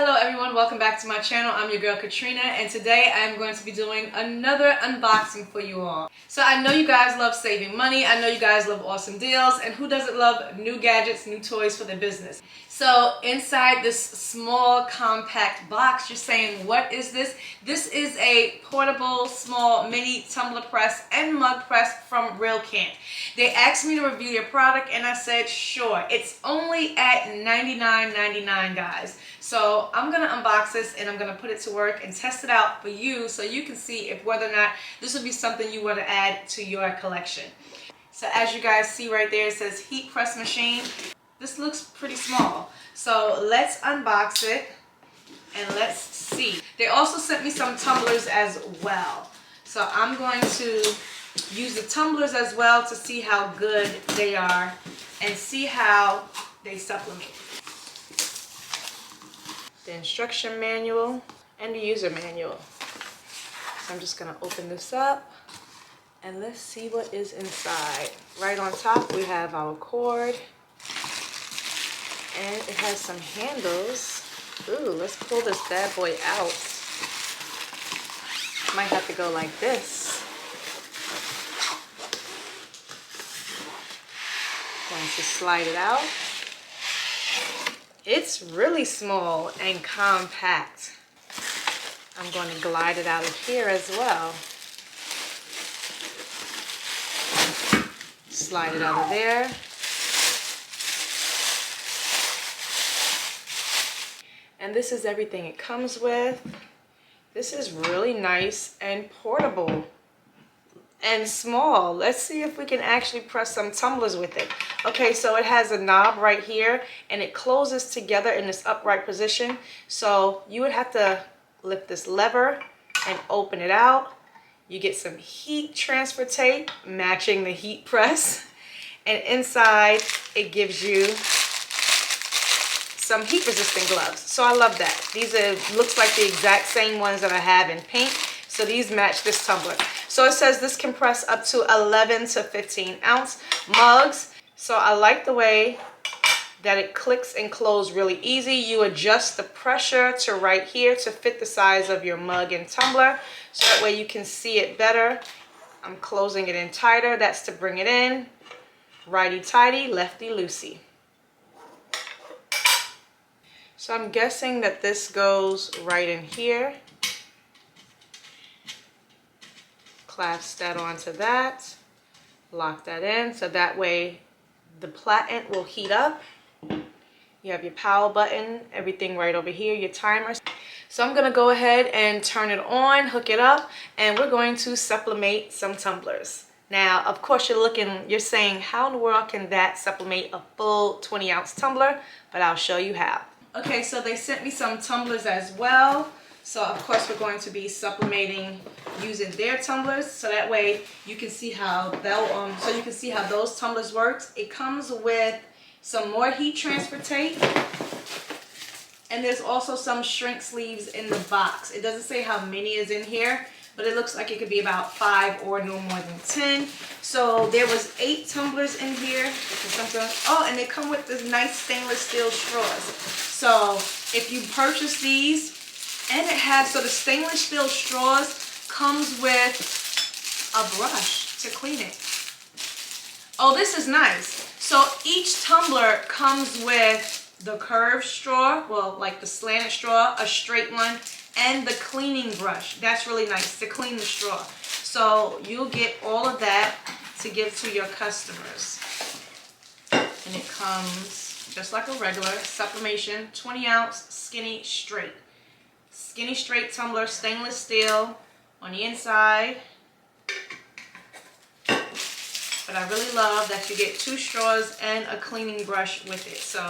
Hello everyone, welcome back to my channel. I'm your girl Katrina, and today I'm going to be doing another unboxing for you all. So I know you guys love saving money, I know you guys love awesome deals, and who doesn't love new gadgets, new toys for their business? So inside this small compact box, you're saying, what is this? This is a portable small mini tumbler press and mug press from RealKant. They asked me to review your product and I said sure. It's only at $99.99 guys. So I'm gonna unbox this and I'm gonna put it to work and test it out for you so you can see if whether or not this would be something you want to add to your collection. So as you guys see right there, it says heat press machine. This looks pretty small. So let's unbox it and let's see. They also sent me some tumblers as well. So I'm going to use the tumblers as well to see how good they are and see how they supplement. The instruction manual and the user manual. So I'm just gonna open this up and let's see what is inside. Right on top we have our cord and it has some handles. Ooh, let's pull this bad boy out. Might have to go like this. Going to slide it out. It's really small and compact. I'm going to glide it out of here as well. Slide it out of there. And this is everything it comes with. This is really nice and portable and small. Let's see if we can actually press some tumblers with it. Okay, so it has a knob right here and it closes together in this upright position. So you would have to lift this lever and open it out. You get some heat transfer tape matching the heat press. And inside it gives you some heat resistant gloves. So I love that. These are looks like the exact same ones that I have in pink. So these match this tumbler. So it says this can press up to 11 to 15 ounce mugs. So I like the way that it clicks and closes really easy. You adjust the pressure to right here to fit the size of your mug and tumbler. So that way you can see it better. I'm closing it in tighter. That's to bring it in. Righty tighty, lefty loosey. So I'm guessing that this goes right in here. Clasp that onto that, lock that in so that way the platen will heat up. You have your power button, everything right over here, your timer. So I'm gonna go ahead and turn it on, hook it up, and we're going to sublimate some tumblers. Now, of course, you're saying, how in the world can that sublimate a full 20 ounce tumbler? But I'll show you how. Okay, so they sent me some tumblers as well. So of course we're going to be supplementing using their tumblers, so that way you can see how those tumblers works. It comes with some more heat transfer tape, and there's also some shrink sleeves in the box. It doesn't say how many is in here, but it looks like it could be about 5 or no more than 10. So there was 8 tumblers in here. Oh, and they come with this nice stainless steel straws. So if you purchase these, and it has, so the stainless steel straws comes with a brush to clean it. Oh, this is nice. So each tumbler comes with the curved straw, well, like the slanted straw, a straight one, and the cleaning brush. That's really nice to clean the straw. So you'll get all of that to give to your customers. And it comes just like a regular Sublimation 20 ounce skinny straight. Skinny straight tumbler, stainless steel on the inside. But I really love that you get 2 straws and a cleaning brush with it. So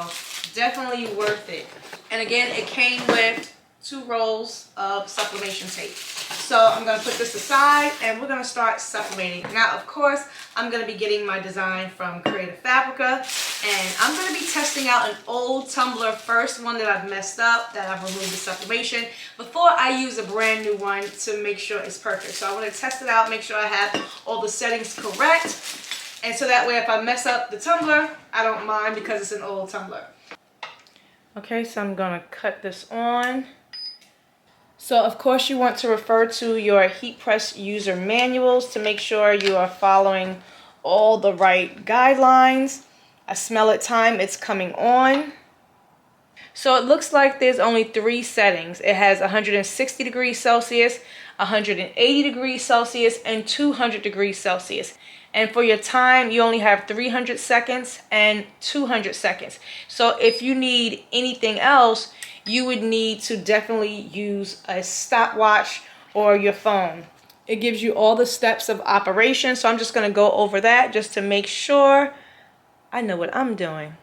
definitely worth it. And again, it came with 2 rolls of sublimation tape. So I'm going to put this aside and we're going to start sublimating. Now, of course, I'm going to be getting my design from Fabrica, and I'm going to be testing out an old tumbler first, one that I've messed up, that I've removed the sublimation, before I use a brand new one to make sure it's perfect. So I want to test it out, make sure I have all the settings correct, and so that way if I mess up the tumbler, I don't mind because it's an old tumbler. Okay, so I'm gonna cut this on. So of course you want to refer to your heat press user manuals to make sure you are following all the right guidelines. I smell it time, it's coming on. So it looks like there's only 3 settings. It has 160 degrees Celsius, 180 degrees Celsius, and 200 degrees Celsius. And for your time, you only have 300 seconds and 200 seconds. So if you need anything else, you would need to definitely use a stopwatch or your phone. It gives you all the steps of operation. So I'm just going to go over that just to make sure I know what I'm doing.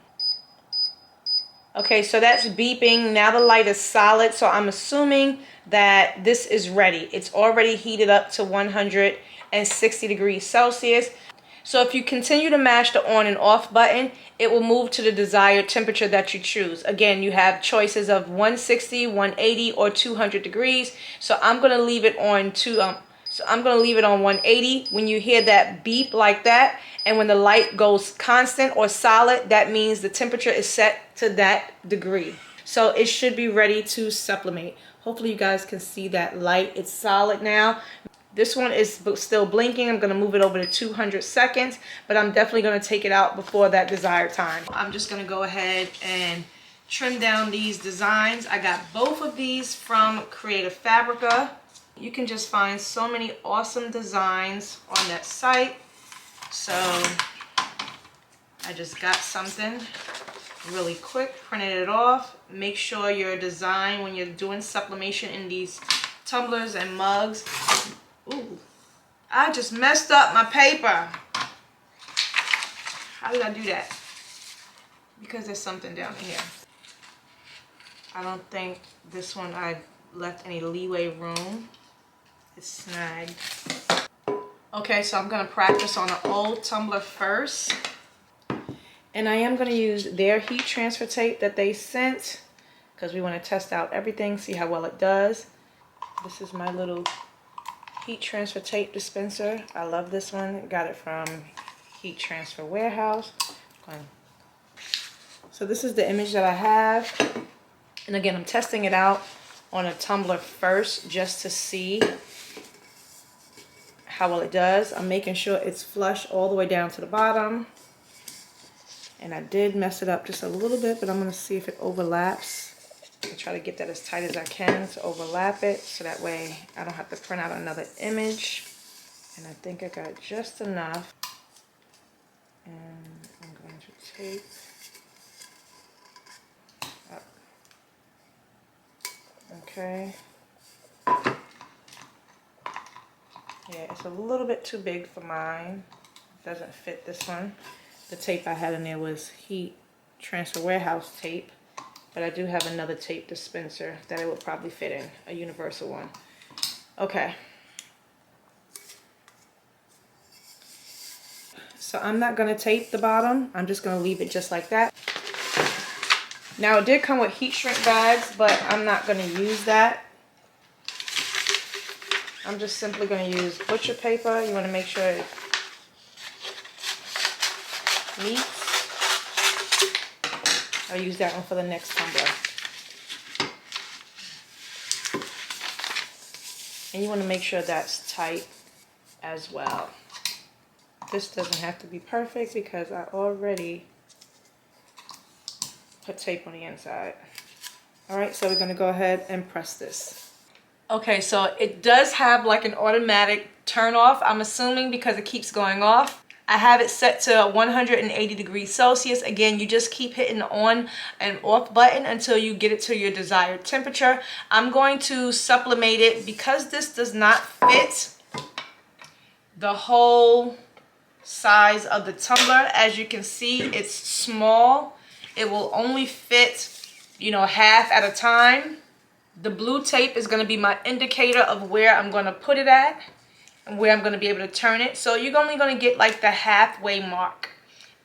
Okay, so that's beeping. Now the light is solid, so I'm assuming that this is ready. It's already heated up to 160 degrees Celsius. So if you continue to mash the on and off button, it will move to the desired temperature that you choose. Again, you have choices of 160, 180, or 200 degrees. So I'm gonna leave it on 180. When you hear that beep like that, and when the light goes constant or solid, that means the temperature is set to that degree. So it should be ready to sublimate. Hopefully you guys can see that light. It's solid now. This one is still blinking. I'm gonna move it over to 200 seconds, but I'm definitely gonna take it out before that desired time. I'm just gonna go ahead and trim down these designs. I got both of these from Creative Fabrica. You can just find so many awesome designs on that site. So I just got something really quick, printed it off. Make sure your design when you're doing sublimation in these tumblers and mugs. Ooh, I just messed up my paper. How did I do that? Because there's something down here. I don't think this one I left any leeway room. It's snagged. Okay, so I'm gonna practice on an old tumbler first. And I am gonna use their heat transfer tape that they sent because we wanna test out everything, see how well it does. This is my little heat transfer tape dispenser. I love this one. Got it from Heat Transfer Warehouse. So this is the image that I have. And again, I'm testing it out on a tumbler first just to see how well it does. I'm making sure it's flush all the way down to the bottom. And I did mess it up just a little bit, but I'm gonna see if it overlaps. I try to get that as tight as I can to overlap it, so that way I don't have to print out another image. And I think I got just enough. And I'm going to tape up. Okay. Yeah, it's a little bit too big for mine. It doesn't fit this one. The tape I had in there was Heat Transfer Warehouse tape. But I do have another tape dispenser that it would probably fit in, a universal one. Okay. So I'm not gonna tape the bottom. I'm just gonna leave it just like that. Now it did come with heat shrink bags, but I'm not gonna use that. I'm just simply gonna use butcher paper. You wanna make sure it meets. I'll use that one for the next tumbler. And you want to make sure that's tight as well. This doesn't have to be perfect because I already put tape on the inside. Alright, so we're going to go ahead and press this. Okay, so it does have like an automatic turn off, I'm assuming, because it keeps going off. I have it set to 180 degrees Celsius. Again, you just keep hitting the on and off button until you get it to your desired temperature. I'm going to sublimate it because this does not fit the whole size of the tumbler. As you can see, it's small. It will only fit, you know, half at a time. The blue tape is going to be my indicator of where I'm going to put it at and where I'm going to be able to turn it. So you're only going to get like the halfway mark.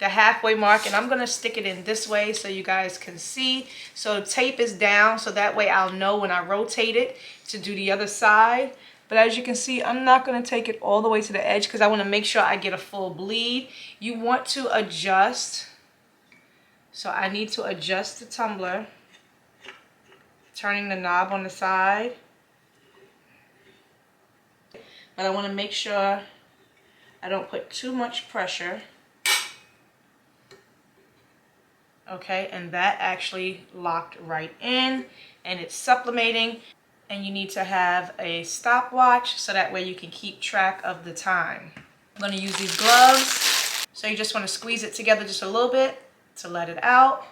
And I'm going to stick it in this way so you guys can see. So the tape is down, so that way I'll know when I rotate it to do the other side. But as you can see, I'm not going to take it all the way to the edge because I want to make sure I get a full bleed. You want to adjust. So I need to adjust the tumbler turning the knob on the side. But I want to make sure I don't put too much pressure. Okay, and that actually locked right in, and it's sublimating. And you need to have a stopwatch so that way you can keep track of the time. I'm going to use these gloves. So you just want to squeeze it together just a little bit to let it out.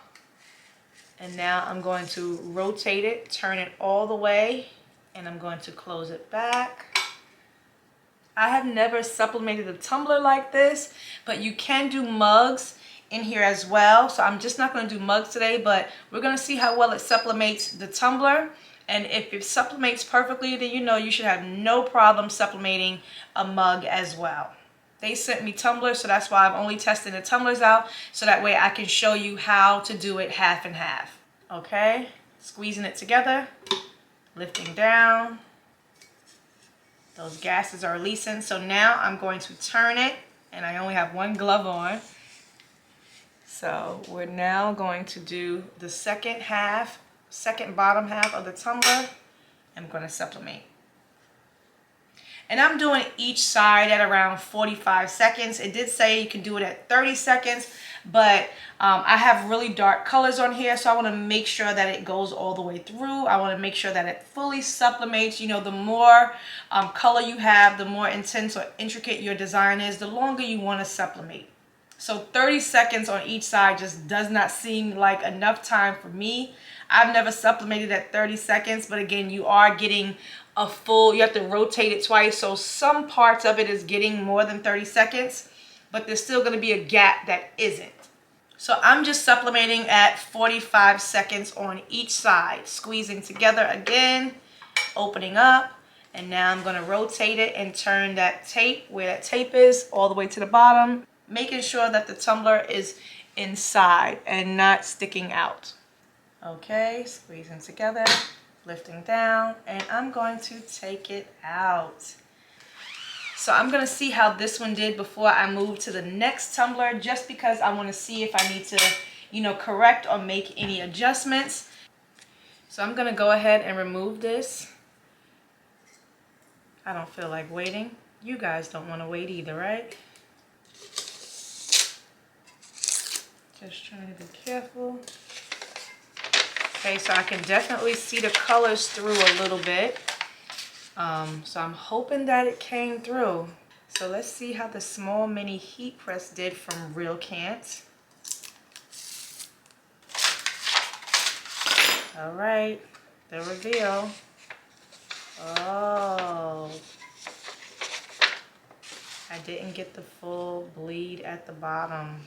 And now I'm going to rotate it, turn it all the way, and I'm going to close it back. I have never sublimated a tumbler like this, but you can do mugs in here as well. So I'm just not going to do mugs today, but we're going to see how well it sublimates the tumbler. And if it sublimates perfectly, then you know you should have no problem sublimating a mug as well. They sent me tumblers, so that's why I'm only testing the tumblers out, so that way I can show you how to do it half and half. Okay, squeezing it together, lifting down. Those gases are releasing. So now I'm going to turn it, and I only have one glove on. So we're now going to do the second bottom half of the tumbler. I'm going to sublimate. And I'm doing each side at around 45 seconds. It did say you can do it at 30 seconds, but I have really dark colors on here, so I want to make sure that it goes all the way through. I want to make sure that it fully sublimates. You know, the more color you have, the more intense or intricate your design is, the longer you want to sublimate. So 30 seconds on each side just does not seem like enough time for me. I've never sublimated at 30 seconds, but again, you are getting a full, you have to rotate it twice. So some parts of it is getting more than 30 seconds, but there's still going to be a gap that isn't. So I'm just sublimating at 45 seconds on each side, squeezing together again, opening up, and now I'm going to rotate it and turn that tape, where that tape is, all the way to the bottom, making sure that the tumbler is inside and not sticking out. Okay, squeezing together, lifting down, and I'm going to take it out. So I'm going to see how this one did before I move to the next tumbler, just because I want to see if I need to, you know, correct or make any adjustments. So I'm going to go ahead and remove this. I don't feel like waiting. You guys don't want to wait either, right? Just trying to be careful. Okay, so I can definitely see the colors through a little bit. So I'm hoping that it came through. So let's see how the small mini heat press did from RealKant. All right, the reveal. Oh, I didn't get the full bleed at the bottom.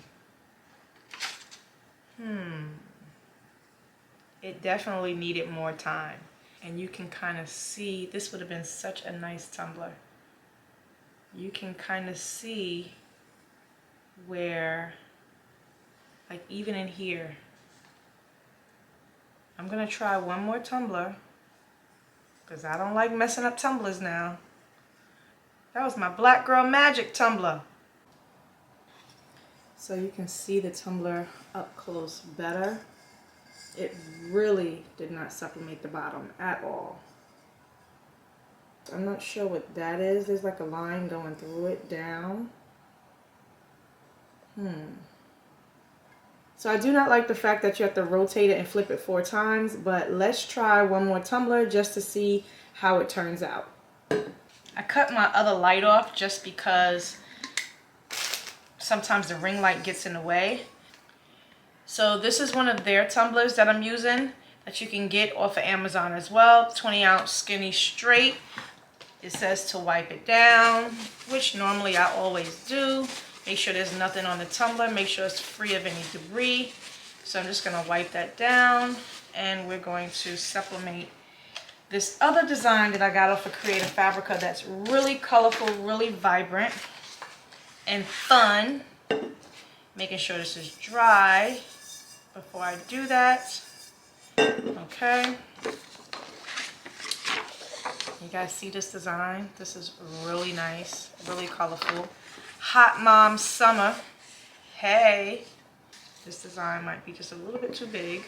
It definitely needed more time. And you can kind of see, this would have been such a nice tumbler. You can kind of see where, like even in here. I'm gonna try one more tumbler, because I don't like messing up tumblers now. That was my Black Girl Magic tumbler. So you can see the tumbler up close better. It really did not sublimate the bottom at all. I'm not sure what that is. There's like a line going through it down. So I do not like the fact that you have to rotate it and flip it 4 times, but let's try one more tumbler just to see how it turns out. I cut my other light off just because sometimes the ring light gets in the way. So this is one of their tumblers that I'm using that you can get off of Amazon as well. 20-ounce skinny straight. It says to wipe it down, which normally I always do. Make sure there's nothing on the tumbler. Make sure it's free of any debris. So I'm just going to wipe that down, and we're going to sublimate this other design that I got off of Creative Fabrica that's really colorful, really vibrant, and fun. Making sure this is dry before I do that. Okay. You guys see this design? This is really nice, really colorful. Hot Mom Summer. Hey. This design might be just a little bit too big,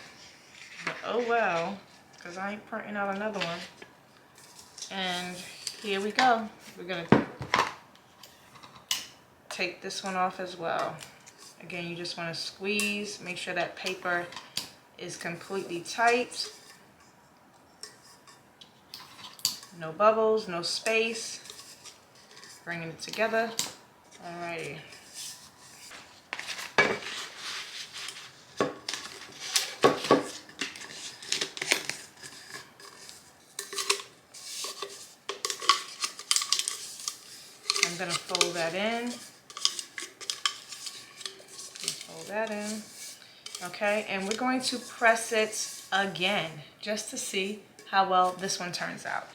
but oh well. because I ain't printing out another one. And here we go. We're gonna take this one off as well. Again, you just want to squeeze, make sure that paper is completely tight. No bubbles, no space. Bringing it together. Alrighty. I'm gonna fold that in. Fold that in. Okay, and we're going to press it again just to see how well this one turns out.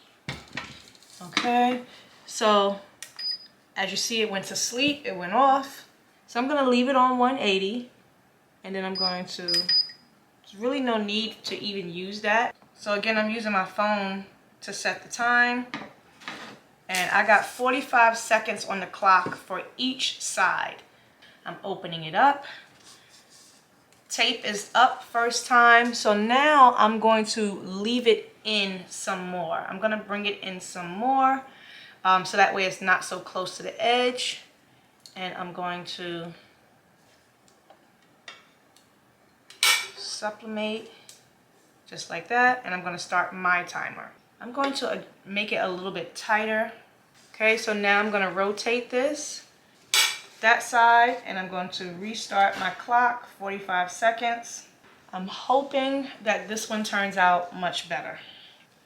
Okay, so as you see, it went to sleep, it went off. So I'm gonna leave it on 180, and then I'm going to, there's really no need to even use that. So again, I'm using my phone to set the time. And I got 45 seconds on the clock for each side. I'm opening it up. Tape is up first time. So now I'm going to leave it in some more. I'm gonna bring it in some more. So that way it's not so close to the edge. And I'm going to sublimate just like that. And I'm gonna start my timer. I'm going to make it a little bit tighter. Okay, so now I'm gonna rotate this, that side, and I'm going to restart my clock, 45 seconds. I'm hoping that this one turns out much better.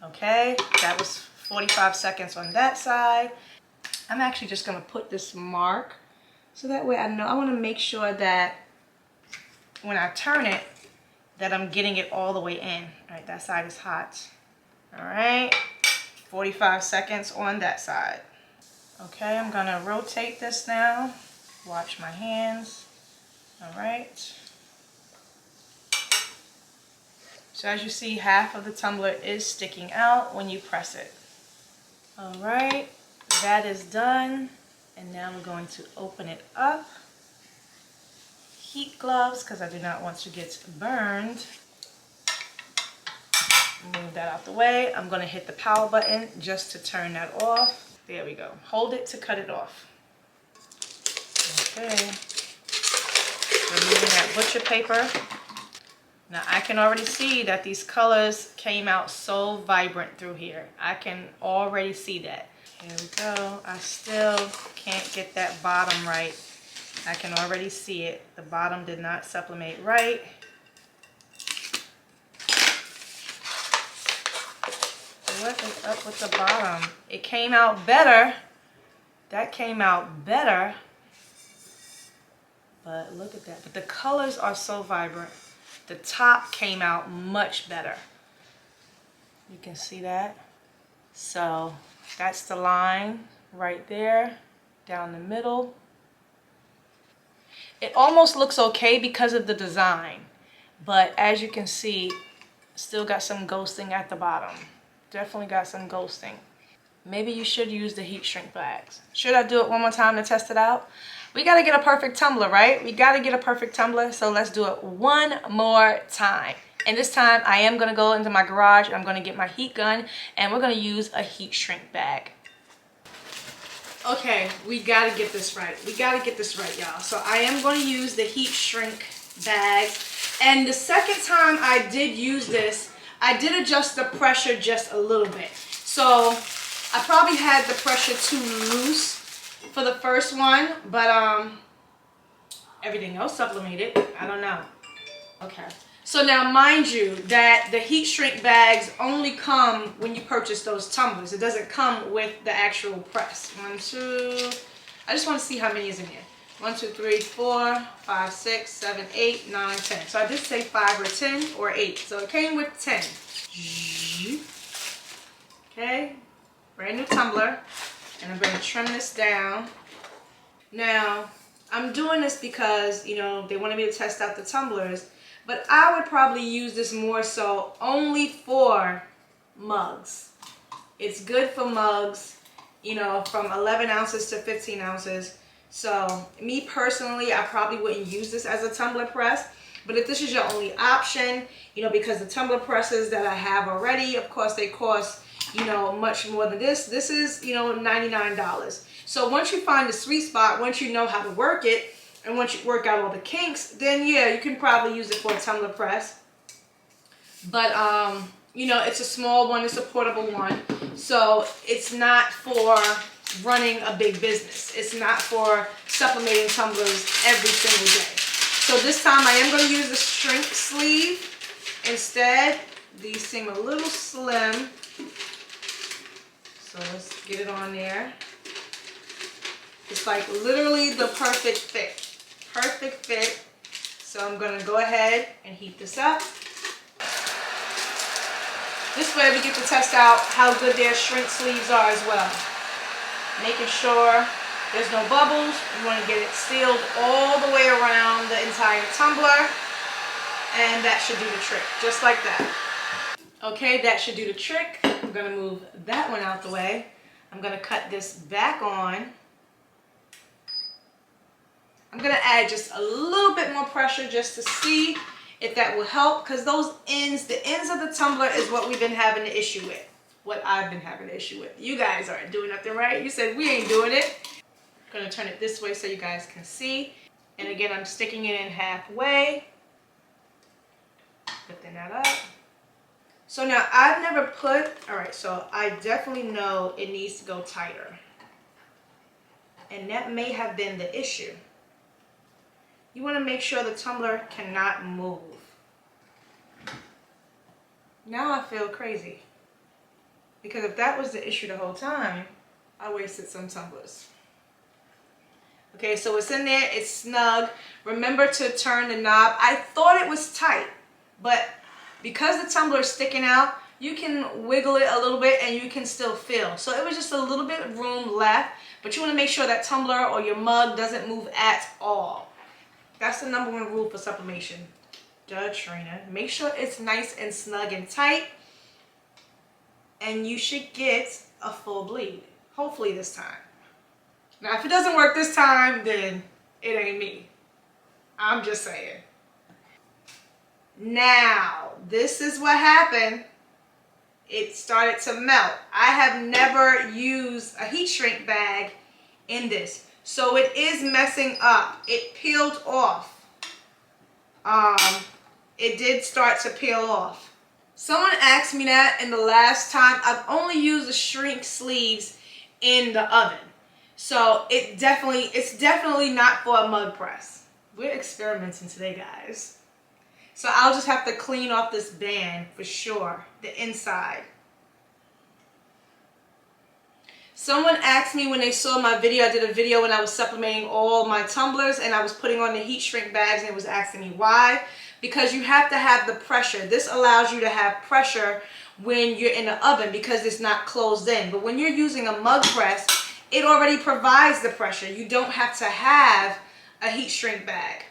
Okay, that was 45 seconds on that side. I'm actually just gonna put this mark so that way I know, I wanna make sure that when I turn it, that I'm getting it all the way in. All right, that side is hot. All right, 45 seconds on that side. Okay, I'm gonna rotate this now. Watch my hands. All right. So as you see, half of the tumbler is sticking out when you press it. All right, that is done. And now we're going to open it up. Heat gloves, because I do not want to get burned. Move that out the way. I'm going to hit the power button just to turn that off. There we go. Hold it to cut it off. Okay. Removing that butcher paper. Now I can already see that these colors came out so vibrant through here. I can already see that. Here we go. I still can't get that bottom right. I can already see it. The bottom did not sublimate right. What is up with the bottom? It came out better. That came out better. But look at that. But the colors are so vibrant. The top came out much better. You can see that. So that's the line right there, down the middle. It almost looks okay because of the design. But as you can see, still got some ghosting at the bottom. Definitely got some ghosting. Maybe you should use the heat shrink bags. Should I do it one more time to test it out? We gotta get a perfect tumbler, right? We gotta get a perfect tumbler, so let's do it one more time. And this time I am gonna go into my garage and I'm gonna get my heat gun and we're gonna use a heat shrink bag. Okay, we gotta get this right. We gotta get this right, y'all. So I am gonna use the heat shrink bag. And the second time I did use this, I did adjust the pressure just a little bit. So I probably had the pressure too loose for the first one, but everything else sublimated. I don't know. Okay. So now mind you that the heat shrink bags only come when you purchase those tumblers. It doesn't come with the actual press. 1, 2, I just want to see how many is in here. 1, 2, 3, 4, 5, 6, 7, 8, 9, 10. So I did say 5 or 10 or 8. So it came with 10. Okay, brand new tumbler. And I'm going to trim this down. Now, I'm doing this because, you know, they wanted me to test out the tumblers. But I would probably use this more so only for mugs. It's good for mugs, you know, from 11 ounces to 15 ounces. So me personally, I probably wouldn't use this as a tumbler press. But if this is your only option, you know, because the tumbler presses that I have already, of course, they cost, you know, much more than this. This is, you know, $99. So once you find the sweet spot, once you know how to work it, and once you work out all the kinks, then yeah, you can probably use it for a tumbler press. But, you know, it's a small one, it's a portable one. So it's not for running a big business. It's not for sublimating tumblers every single day. So this time I am going to use the shrink sleeve instead. These seem a little slim. So let's get it on there. It's like literally the perfect fit. Perfect fit. So I'm going to go ahead and heat this up. This way we get to test out how good their shrink sleeves are as well. Making sure there's no bubbles. You want to get it sealed all the way around the entire tumbler. And that should do the trick, just like that. Okay, that should do the trick. I'm going to move that one out the way. I'm going to cut this back on. I'm going to add just a little bit more pressure just to see if that will help, because those ends, the ends of the tumbler is what we've been having an issue with. What I've been having an issue with. You guys aren't doing nothing right. You said we ain't doing it. I'm going to turn it this way so you guys can see. And again, I'm sticking it in halfway. Lifting that up. So now I've never put, all right, so I definitely know it needs to go tighter. And that may have been the issue. You want to make sure the tumbler cannot move. Now I feel crazy. Because if that was the issue the whole time, I wasted some tumblers. Okay, so it's in there, it's snug. Remember to turn the knob. I thought it was tight, but because the tumbler is sticking out, you can wiggle it a little bit and you can still feel. So it was just a little bit of room left, but you want to make sure that tumbler or your mug doesn't move at all. That's the #1 rule for sublimation. Duh, Trina. Make sure it's nice and snug and tight, and you should get a full bleed. Hopefully this time. Now, if it doesn't work this time, then it ain't me. I'm just saying. Now, this is what happened. It started to melt. I have never used a heat shrink bag in this. So it is messing up. It peeled off. It did start to peel off. Someone asked me that in the last time. I've only used the shrink sleeves in the oven. So it's definitely not for a mug press. We're experimenting today, guys. So I'll just have to clean off this band for sure, the inside. Someone asked me when they saw my video, I did a video when I was sublimating all my tumblers and I was putting on the heat shrink bags, and it was asking me why. Because you have to have the pressure. This allows you to have pressure when you're in the oven because it's not closed in. But when you're using a mug press, it already provides the pressure. You don't have to have a heat shrink bag.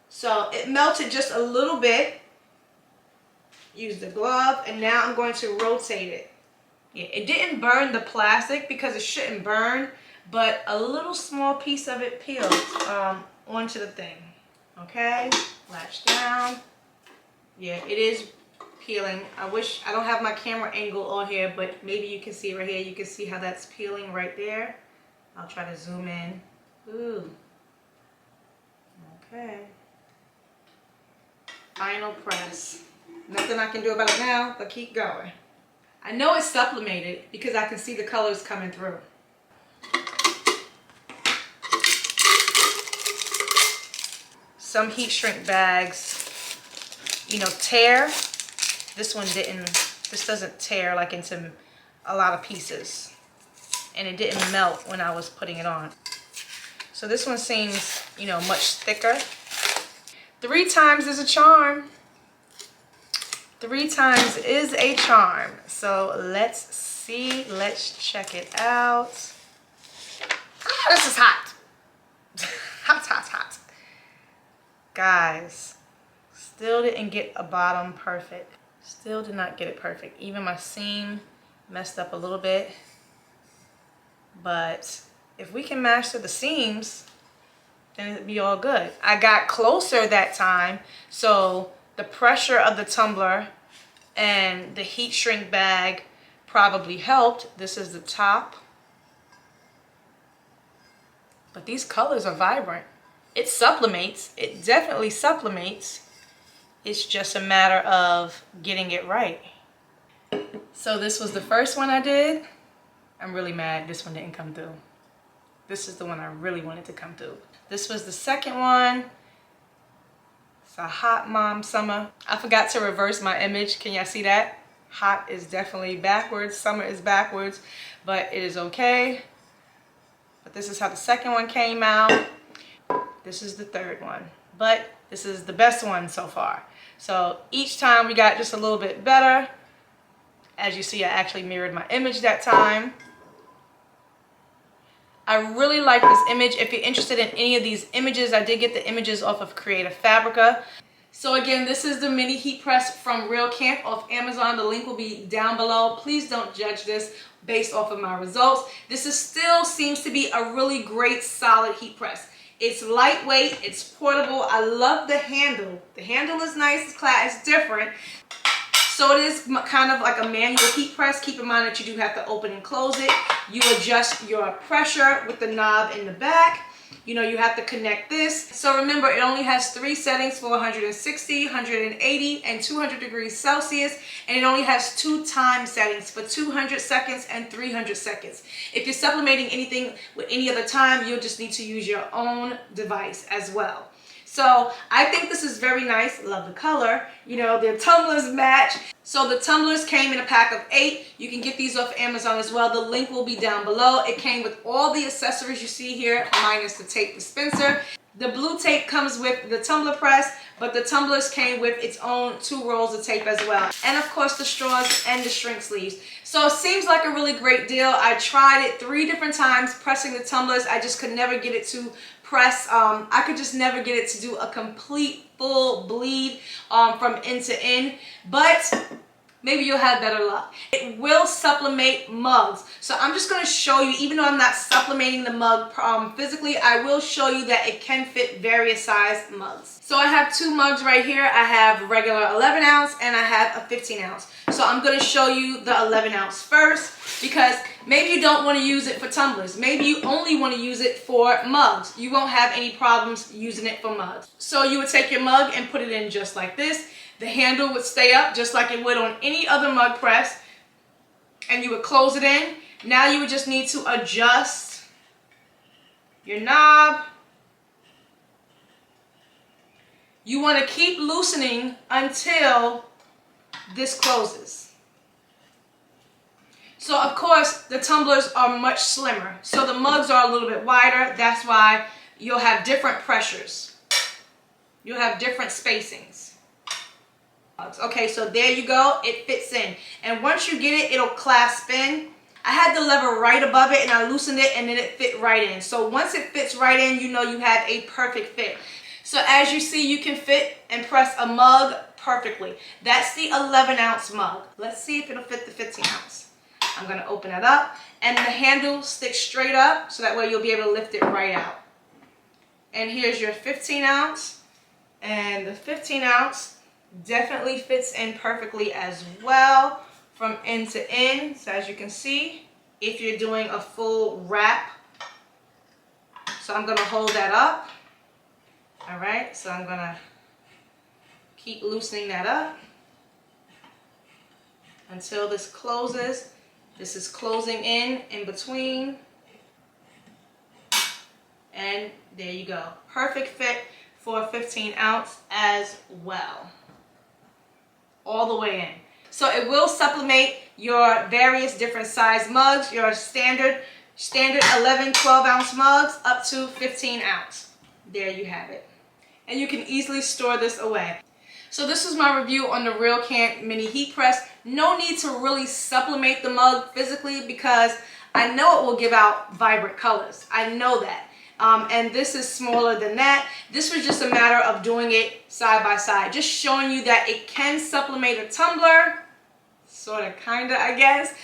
So it melted just a little bit. Use the glove, and now I'm going to rotate it. Yeah, it didn't burn the plastic because it shouldn't burn, but a little small piece of it peeled onto the thing. Okay, latch down. Yeah, it is peeling. I wish I don't have my camera angle on here, but maybe you can see right here. You can see how that's peeling right there. I'll try to zoom in. Ooh. Okay. Final press. Nothing I can do about it now, but keep going. I know it's sublimated because I can see the colors coming through. Some heat shrink bags, you know, tear. This one didn't. This doesn't tear like into a lot of pieces. And it didn't melt when I was putting it on. So this one seems, you know, much thicker. 3 times is a charm. 3 times is a charm. So let's see. Let's check it out. Ah, this is hot. Hot, hot, hot. Guys, still didn't get a bottom perfect. Still did not get it perfect. Even my seam messed up a little bit. But if we can master the seams, then it'd be all good. I got closer that time, so the pressure of the tumbler and the heat shrink bag probably helped. This is the top. But these colors are vibrant. It sublimates. It definitely sublimates. It's just a matter of getting it right. So this was the first one I did. I'm really mad this one didn't come through. This is the one I really wanted to come through. This was the second one. It's a hot mom summer. I forgot to reverse my image. Can y'all see that? Hot is definitely backwards. Summer is backwards, but it is okay. But this is how the second one came out. This is the third one. But this is the best one so far. So each time we got just a little bit better. As you see, I actually mirrored my image that time. I really like this image. If you're interested in any of these images, I did get the images off of Creative Fabrica. So again, this is the mini heat press from RealKant off Amazon. The link will be down below. Please don't judge this based off of my results. This is still seems to be a really great solid heat press. It's lightweight, it's portable. I love the handle. The handle is nice, it's different. So it is kind of like a manual heat press. Keep in mind that you do have to open and close it. You adjust your pressure with the knob in the back. You know, you have to connect this. So remember, it only has 3 settings for 160, 180, and 200 degrees Celsius. And it only has 2 time settings for 200 seconds and 300 seconds. If you're sublimating anything with any other time, you'll just need to use your own device as well. So I think this is very nice. Love the color. You know, the tumblers match. So the tumblers came in a pack of 8. You can get these off Amazon as well. The link will be down below. It came with all the accessories you see here, minus the tape dispenser. The blue tape comes with the tumbler press, but the tumblers came with its own 2 rolls of tape as well. And of course the straws and the shrink sleeves. So it seems like a really great deal. I tried it 3 different times pressing the tumblers. I just could never get it to press. I could just never get it to do a complete full bleed from end to end, but maybe you'll have better luck. It will sublimate mugs. So I'm just going to show you, even though I'm not sublimating the mug physically, I will show you that it can fit various size mugs. So I have 2 mugs right here. I have regular 11 ounce and I have a 15 ounce. So I'm going to show you the 11 ounce first, because maybe you don't want to use it for tumblers. Maybe you only want to use it for mugs. You won't have any problems using it for mugs. So you would take your mug and put it in just like this. The handle would stay up just like it would on any other mug press, and you would close it in. Now you would just need to adjust your knob. You want to keep loosening until this closes. So of course the tumblers are much slimmer, so the mugs are a little bit wider. That's why you'll have different pressures. You'll have different spacings. Okay, so there you go. It fits in. And once you get it, it'll clasp in. I had the lever right above it and I loosened it and then it fit right in. So once it fits right in, you know you have a perfect fit. So as you see, you can fit and press a mug perfectly. That's the 11 ounce mug. Let's see if it'll fit the 15 ounce. I'm going to open it up and the handle sticks straight up, so that way you'll be able to lift it right out. And here's your 15 ounce. And the 15 ounce definitely fits in perfectly as well from end to end. So as you can see, if you're doing a full wrap. So I'm going to hold that up. All right, so I'm going to keep loosening that up until this closes. This is closing in between. And there you go. Perfect fit for a 15 ounce as well. All the way in. So it will sublimate your various different size mugs, your standard 11, 12 ounce mugs up to 15 ounce. There you have it. And you can easily store this away. So this was my review on the RealKant mini heat press. No need to really sublimate the mug physically, because I know it will give out vibrant colors. I know that. And this is smaller than that. This was just a matter of doing it side by side, just showing you that it can sublimate a tumbler, sort of, kind of, I guess.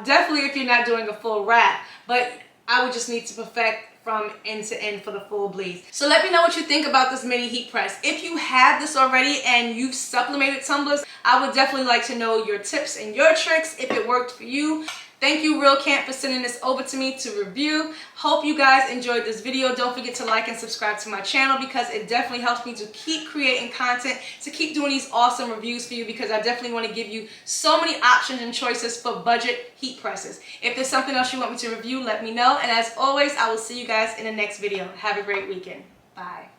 Definitely if you're not doing a full wrap, but I would just need to perfect from end to end for the full bleeds. So let me know what you think about this mini heat press. If you have this already and you've sublimated tumblers, I would definitely like to know your tips and your tricks if it worked for you. Thank you, RealKant, for sending this over to me to review. Hope you guys enjoyed this video. Don't forget to like and subscribe to my channel because it definitely helps me to keep creating content, to keep doing these awesome reviews for you, because I definitely want to give you so many options and choices for budget heat presses. If there's something else you want me to review, let me know. And as always, I will see you guys in the next video. Have a great weekend. Bye.